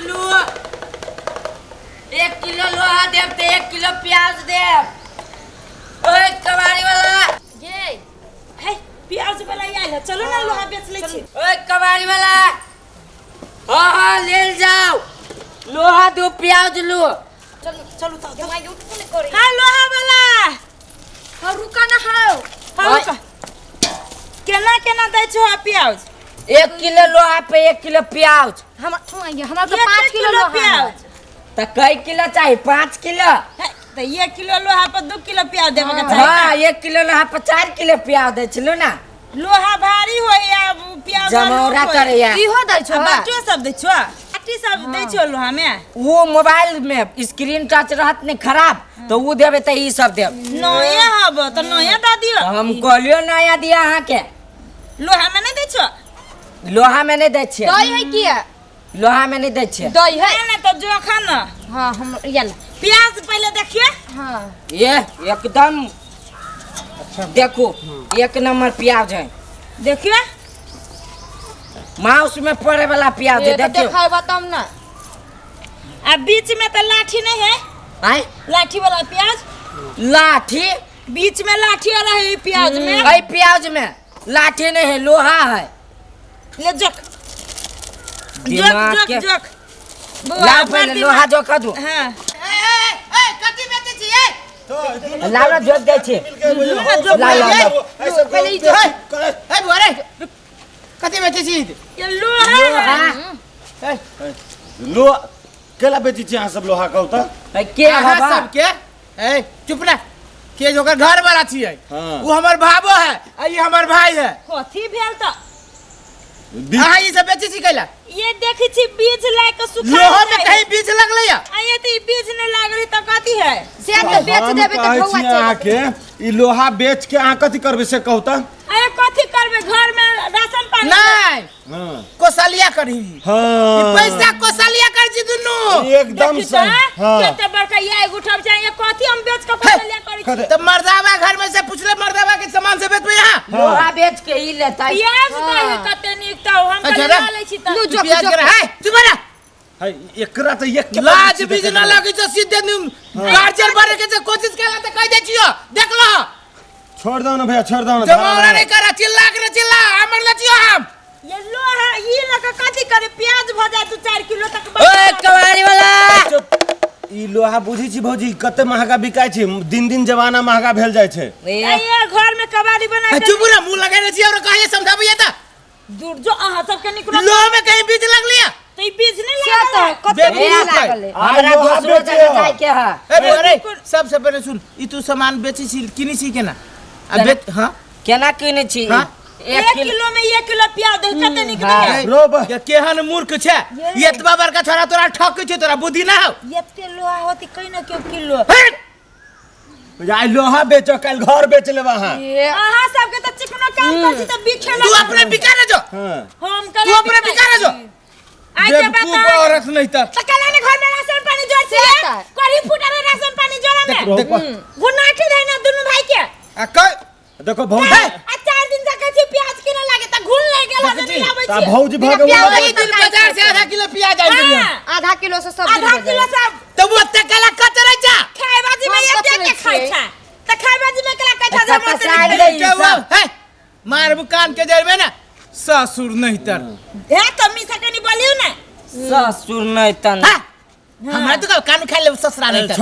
आलू 1 किलो लोहा देव तो 1 किलो प्याज देव। ओए कबाड़ी वाला ये है प्याज वाला आइल चलो ना लोहा बेच ले छी। ओए कबाड़ी वाला हाँ ले जाओ लोहा दो प्याज लो। चलो चलो तो जमाई उठ को करे हां लोहा वाला हां रुका ना हां रुका केना केना दै छो प्याज 1 किलो लोहा पे 1 किलो प्याज। हमरा तो 5 किलो लोहा प्याज तो कई किलो चाहिए 5 किलो तो 1 किलो लोहा पर 2 किलो प्याज देबे के चाहिए। हां 1 किलो लोहा पर 4 किलो प्याज दे छलो ना। लोहा भारी होय या प्याज जमौरा करे या की हो दै छो बाटो सब दै छो आटी सब दै छो लोहा में। वो मोबाइल में स्क्रीन टच रहत ने खराब तो वो देबे त ई सब देब नया हब तो नया द दियो। हम कहलियो नया दिया अहाँ के लोहा में नहीं दै छो लोहा में नहीं दै छे दही है किया लोहा में नहीं दै छे दही है ना तो जोखा ना। हां हम ये प्याज पहले देखिए। हां ये एकदम देखो 1 नंबर प्याज है देखिए माउस में पड़े वाला प्याज है देखियो दिखाओ बताओ ना। अब बीच में तो लाठी नहीं है आय लाठी वाला प्याज लाठी बीच में लाठी वाला है प्याज में आई प्याज में लाठी नहीं है लोहा है ले जक दिमाग जक के जक ला पहले लोहा जोखा दो। हां ए कथि बेचे छी ए लाला जोक दे छे ला पहले ई ए बोरे कथि बेचे छी ये लोहा लो केला बेची छी अहाँ सब लोहा कहू त के अहाँ हवा सब के ए चुप ना के जोकर घर वाला छियै हाँ। वो हमर भाबो है आ ये हमर भाई है। कथि भेल त अहाँ ई सब बेची छी कैला ये देखि छी बीज लाय के सुखा लोहा में कहीं बीज लगले या आये त ई बीज ने लागली त कथि है से हम कहै छी अहाँ के ई लोहा बेच के अहाँ कथि करबे से कहू त आये कथि करबे घर में राशन पानी नहीं हां कोसलिया करी हां पैसा कोसलिया कर छी दुनु एकदम सही हां केते बड़का ये उठब चाहिए कथि हम बेच के पैसा ले करी छी। तो मर्दावा घर में से पूछले मर्दावा के सामान से बेचबे यहां लोहा बेच के ही लेता प्याज दही कते निक त हम अच्छा, कले ले छी त प्याज करे है चुप ना है एकरा त एक लाज बीज ना लगे छ सीधे गार्जन भरे के कोशिश केला त कह दे छियो देख लो छोड़ दो ना भैया छोड़ दो ना जमावड़ा नहीं करा चिल्ला के चिल्ला हमर लचियो हम ये लोहा ई लगा कथि करे प्याज भजा 2-4 किलो तक ओए कबाड़ी वाला ई लोहा बुझी छी भौजी कते महंगा बिकाय छै दिन दिन जमाना महंगा भेल जाय छै ये घर में कबाड़ी बना के चुप ना मुंह लगाने छी और कहिए समझाबिए त दूर जो अहाँ सब के निकलो लोहा में कहीं बीज लग लिया तो ई बीज नहीं लागल कते बेबी बीज लागल लागल हमरा दूसरो जगह जाय के है अरे सबसे पहले सुन ई तू सामान बेची छी किनी छी केना आ बेच हां केना किने छी हाँ? 1 किलो में 1 किलो प्याज दे कते निकले रोब ये केहन मूर्ख छे ये एतबा बड़का छोरा तोरा ठक छै तोरा बुद्धि ना हो ये के लोहा होती कहीं ना क्यों किलो यार लोहा बेचो कल घर बेच लेबा हां अहाँ सब के त चिकनो काम कर छी त बिखे तू अपने बिका ना जो हां हम तू अपने बिका ना जो आज जब तू औरत नहीं त कला ने घर में राशन पानी जोड़ छी करी फुटा में राशन पानी जोड़ा में गुनाठी देना दोनों भाई के आ क देखो भौजी आ 4 दिन तक छी प्याज के ना लागे त घुल ले गेला नहीं लाबै ता छी भौजी भगवान वही दिन बाजार से आधा किलो प्याज आई दियो आधा किलो से सब आधा किलो सब तो वो ते कला कचरे जा खाए बाजी में ये देख के खाई छा त खाए बाजी में कला कथा अच्छा, जमा पसार कर दे। क्या हुआ है मारबू कान के जरबे ना ससुर नहीं तर है तो मी सकनी बोलियो ना ससुर नहीं तन हमरा तो कान खा ले ससुरा नहीं तर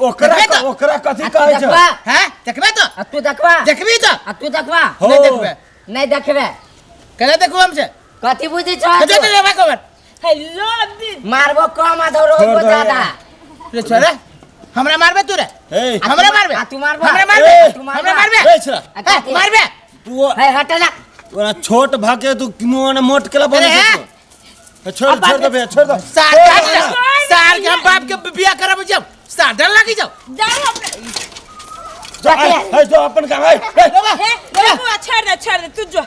ओकरा कथि कहै छै हैं देखबे तो आ तू देखबा देखबी तो आ तू देखबा नहीं देखबे नहीं देखबे कले देखू हमसे कथि बुझी छ कते तो लेबा खबर हेलो मारबो कम आ दौड़ो छोड़ दो ज्यादा रे छोरा हमरा मारबे तू रे ए हमरा मारबे आ तू मारबा हमरा मारबे ए, हमरा मारबे ए छोरा मारबे तू है हटला ओरा छोट भाके तू किमोन मोट केला बोले अरे, छोड़ दो भैया छोड़ दो सार के हम बाप के बियाह करब जब साडन लागी जाओ जाओ अपने है जो अपन काम है हे बाबू छोड़ दे तू जो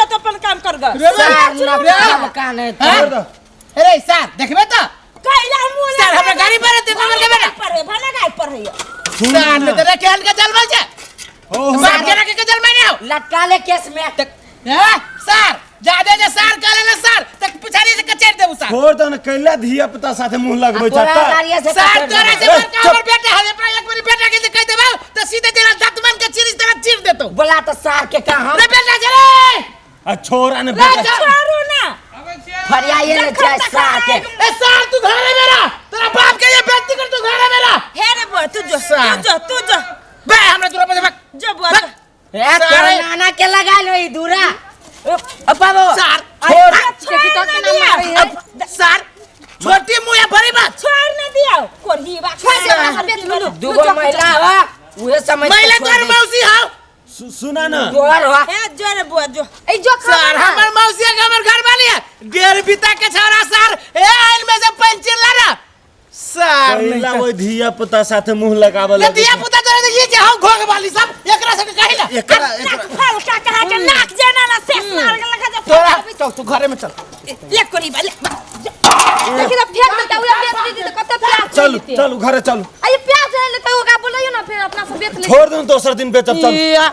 तो अपन काम कर ग सार न कान है छोड़ दो अरे सार देखबे तो कैला मुंह सार हमरा गाड़ी पर दे नंबर के बेटा पर है भला गाय पर है सार ने तेरे केहन के जलवा छे सार के रखे के जल में नहीं हो लटका ले केस में हैं सार जादे जे सार काले ना सार तक पिछाड़ी से कचेर दे सार छोड़ दो न कैला धिया पुता साथे मुंह लगबै तोरा चाटा गाड़िया से सर पकड़ तोरा दे। से बड़का हमर बेटा है अपना एक बार बेटा के कह देबो तो सीधे तेरा दतमन के चीर तरह चीर देतो बोला तो सार के का हम रे बेटा चले आ छोरा ने रे बेटा छोड़ू ना फरियाए ने चाहे सार के ए सर तू घर है मेरा तेरा बाप के ये बेइज्जती कर तू घर है मेरा हे रे बुआ तू जो बे हमरा तोरा पे भाग जो बुआ भाग। ए तोरा नाना के लगा लो ई दूरा बाबू सर छोड़ देखी तो के ना मारी है सर छोटी मुंह भरी बात छोड़ न दियो कोरही बा छोड़ दूगो महिला हो उहे समझ मैले तोर मौसी हां सुना न जोर हो ए जो रे बुआ जो ए जो सर हमर मौसी के हमर घर वाली है डेढ़ बिता के छोरा सर ए आइल में से पंचिल ला ना सर कैला वो धिया पुता साथे मुंह लगावल ले दिया पुता तोरे ये जे हम घोग वाली सब एकरा से कहि ना एकरा फल का कहा के नाक जेना ना शेष मार के लगा जा तोरा चल तू घरे में चल ले कोरी बा ले देखि तो फेंक देता उहे बेच दी तो कते प्याज चल चल घरे चल आई प्याज है ले तो का बोलियो ना फिर अपना से बेच ले छोड़ दो दोसर दिन बेचब चल या